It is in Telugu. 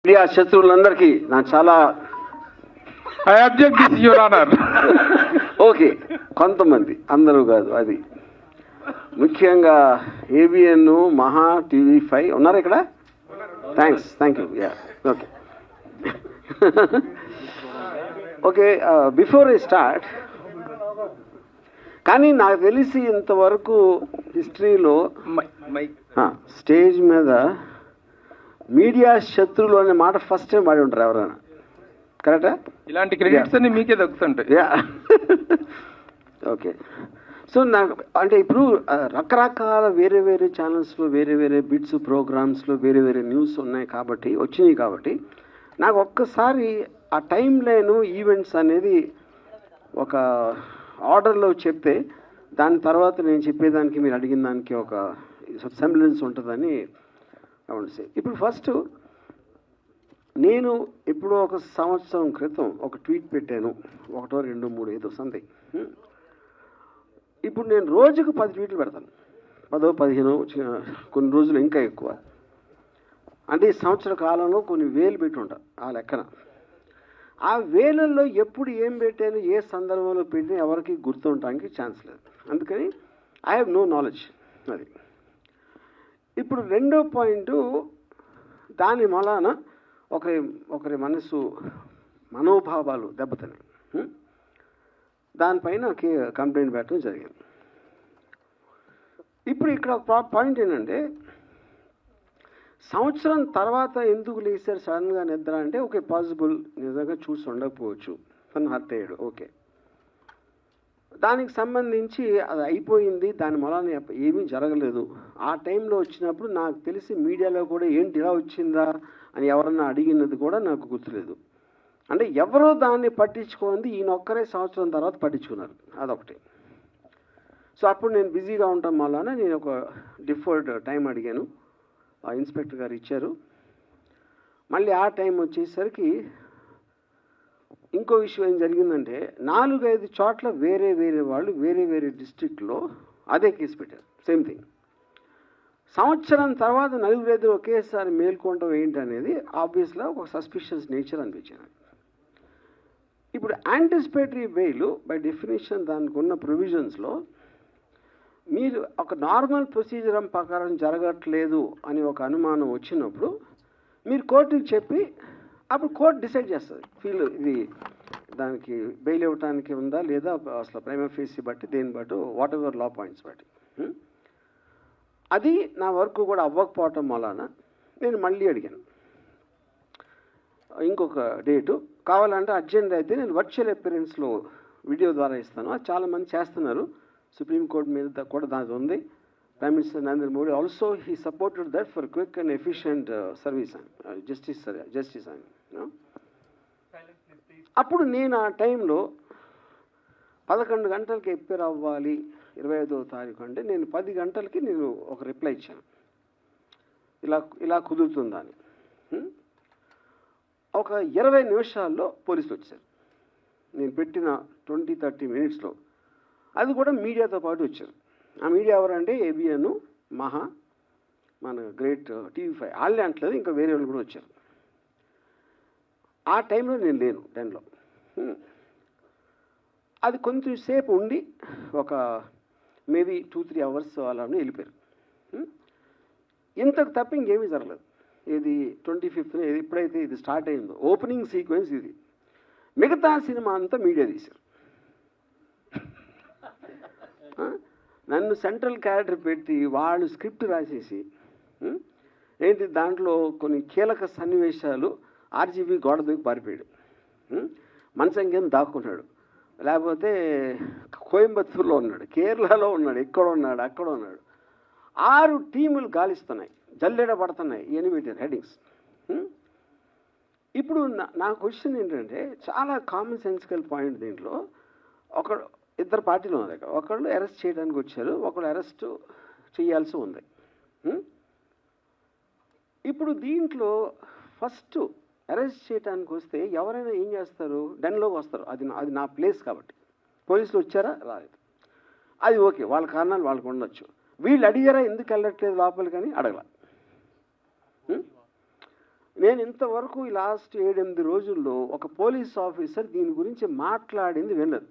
మీడియా శత్రువులందరికీ నా చాలా I object this your honour. Okay, కొంతమంది, అందరూ కాదు. అది ముఖ్యంగా ఏబిఎన్, మహా, TV5 ఉన్నారు ఇక్కడ. Thanks, thank you. Yeah, okay okay. Before I start, కానీ నాకు తెలిసి ఇంతవరకు హిస్టరీలో స్టేజ్ మీద మీడియా శత్రువులు అనే మాట ఫస్ట్ టైం వాడి ఉంటారు ఎవరైనా. కరెక్టా? ఇలాంటి క్రెడిట్స్ అన్ని మీకే దక్కుతుంటాయి. Yeah, okay. సో నాకు అంటే ఇప్పుడు రకరకాల వేరే వేరే ఛానల్స్లో వేరే వేరే బిట్స్ ప్రోగ్రామ్స్లో వేరే వేరే న్యూస్ ఉన్నాయి కాబట్టి వచ్చినాయి కాబట్టి నాకు ఒక్కసారి ఆ టైం లైను ఈవెంట్స్ అనేది ఒక ఆర్డర్లో చెప్తే దాని తర్వాత నేను చెప్పేదానికి మీరు అడిగిన దానికి ఒక సెంబ్లెన్స్ ఉంటుందని అవును. ఇప్పుడు ఫస్ట్ నేను ఎప్పుడో ఒక సంవత్సరం క్రితం ఒక ట్వీట్ పెట్టాను, 1, 2, 3 ఏదో సంథింగ్. ఇప్పుడు నేను రోజుకు 10 ట్వీట్లు పెడతాను, 10, 15, కొన్ని రోజులు ఇంకా ఎక్కువ. అంటే ఈ సంవత్సర కాలంలో కొన్ని వేలు పెట్టి ఉంటాను ఆ లెక్కన. ఆ వేలల్లో ఎప్పుడు ఏం పెట్టాను, ఏ సందర్భంలో పెట్టినా ఎవరికి గుర్తుండటానికి ఛాన్స్ లేదు. అందుకని ఐ హ్యావ్ నో నాలెడ్జ్. అది ఇప్పుడు రెండో పాయింట్, దాని మూలాన ఒకరి మనసు మనోభావాలు దెబ్బతిన్నాయి. దానిపైన కంప్లైంట్ పెట్టడం జరిగింది. ఇప్పుడు ఇక్కడ ఒక పాయింట్ ఏంటంటే, సంవత్సరం తర్వాత ఎందుకు లేచారు సడన్గా నిద్ర అంటే, ఓకే పాసిబుల్, నిజంగా చూసి ఉండకపోవచ్చు, తను హర్ట్ అయ్యాడు, ఓకే. దానికి సంబంధించి అది అయిపోయింది, దాని మూలాన ఏమీ జరగలేదు. ఆ టైంలో వచ్చినప్పుడు నాకు తెలిసి మీడియాలో కూడా ఏంటి ఇలా వచ్చిందా అని ఎవరన్నా అడిగినది కూడా నాకు గుర్తులేదు. అంటే ఎవరో దాన్ని పట్టించుకోండి, ఈయన ఒక్కరే సంవత్సరం తర్వాత పట్టించుకున్నారు, అదొకటి. సో అప్పుడు నేను బిజీగా ఉండటం వలన నేను ఒక డిఫర్డ్ టైం అడిగాను, ఆ ఇన్స్పెక్టర్ గారు ఇచ్చారు. మళ్ళీ ఆ టైం వచ్చేసరికి ఇంకో విషయం ఏం జరిగిందంటే, 4-5 చోట్ల వేరే వేరే వాళ్ళు వేరే వేరే డిస్ట్రిక్ట్లో అదే కేసు పెట్టారు, సేమ్ థింగ్. సంవత్సరం తర్వాత 4-5 ఒకేసారి మేల్కొనడం ఏంటనేది ఆబ్వియస్గా ఒక సస్పిషియస్ నేచర్ అనిపించింది. ఇప్పుడు యాంటిసిపేటరీ బెయిల్ బై డెఫినేషన్ దానికి ఉన్న ప్రొవిజన్స్లో మీరు ఒక నార్మల్ ప్రొసీజర్ ప్రకారం జరగట్లేదు అని ఒక అనుమానం వచ్చినప్పుడు మీరు కోర్టుకి చెప్పి అప్పుడు కోర్టు డిసైడ్ చేస్తుంది, ఇది దానికి బెయిల్ ఇవ్వడానికి ఉందా లేదా, అసలు ప్రైమా ఫేసి బట్టి దేన్ని బట్టి వాట్ ఎవర్ లా పాయింట్స్ బట్టి. అది నా వర్క్ కూడా అవ్వకపోవటం వలన నేను మళ్ళీ అడిగాను ఇంకొక డేటు కావాలంటే అర్జెంట్ అయితే నేను వర్చువల్ అపియరెన్స్లో వీడియో ద్వారా ఇస్తాను. అది చాలామంది చేస్తున్నారు, సుప్రీంకోర్టు మీద కూడా దాని ఉంది. Prime Minister Narendra Modi also he supported that for quick and efficient service and justice and అప్పుడు నేను ఆ టైంలో 11 గంటలకి ఎప్పేర్ అవ్వాలి 25వ తారీఖు అంటే నేను 10 గంటలకి నేను ఒక రిప్లై ఇచ్చాను, ఇలా కుదురుతుందా అని. ఒక 20 నిమిషాల్లో పోలీసులు వచ్చారు, నేను పెట్టిన 20-30 మినిట్స్లో. అది కూడా మీడియాతో పాటు వచ్చారు. ఆ మీడియా ఎవరంటే ఏబిఎన్, మహా, మన గ్రేట్ TV5 వాళ్ళే అంటలేదు, ఇంకా వేరే వాళ్ళు కూడా వచ్చారు. ఆ టైంలో నేను లేను 10లో. అది కొంచెం సేపు ఉండి ఒక మేబీ 2-3 అవర్స్ అలా వెళ్ళిపోయారు. ఇంతకు తప్ప ఇంకేమీ జరగలేదు. ఇది 25th ఎప్పుడైతే ఇది స్టార్ట్ అయిందో ఓపెనింగ్ సీక్వెన్స్ ఇది. మిగతా సినిమా అంతా మీడియా తీశారు. నన్ను సెంట్రల్ క్యారెక్టర్ పెట్టి వాళ్ళు స్క్రిప్ట్ రాసేసి ఏంటి దాంట్లో కొన్ని కీలక సన్నివేశాలు RGB గోడ దూకి పారిపోయాడు, మంచం కింద దాక్కున్నాడు, లేకపోతే కోయంబత్తూరులో ఉన్నాడు, కేరళలో ఉన్నాడు, ఎక్కడ ఉన్నాడు, అక్కడ ఉన్నాడు. 6 టీములు గాలిస్తున్నాయి, జల్లెడ పడుతున్నాయి, ఎనిమిది హెడ్డింగ్స్. ఇప్పుడు నా క్వశ్చన్ ఏంటంటే, చాలా కామన్ సెన్సికల్ పాయింట్ దీంట్లో. ఇద్దరు పార్టీలు ఉన్నారు ఇక్కడ, ఒకళ్ళు అరెస్ట్ చేయడానికి వచ్చారు, ఒకళ్ళు అరెస్ట్ చేయాల్సి ఉంది. ఇప్పుడు దీంట్లో ఫస్ట్ అరెస్ట్ చేయడానికి వస్తే ఎవరైనా ఏం చేస్తారు, డెన్లోకి వస్తారు, అది నా ప్లేస్ కాబట్టి. పోలీసులు వచ్చారా, రాలేదు, అది ఓకే, వాళ్ళ కారణాలు వాళ్ళకు ఉండొచ్చు. వీళ్ళు అడిగారా ఎందుకు వెళ్ళట్లేదు లోపలికి అని అడగల. నేను ఇంతవరకు ఈ లాస్ట్ 7-8 రోజుల్లో ఒక పోలీస్ ఆఫీసర్ దీని గురించి మాట్లాడింది వినలేదు.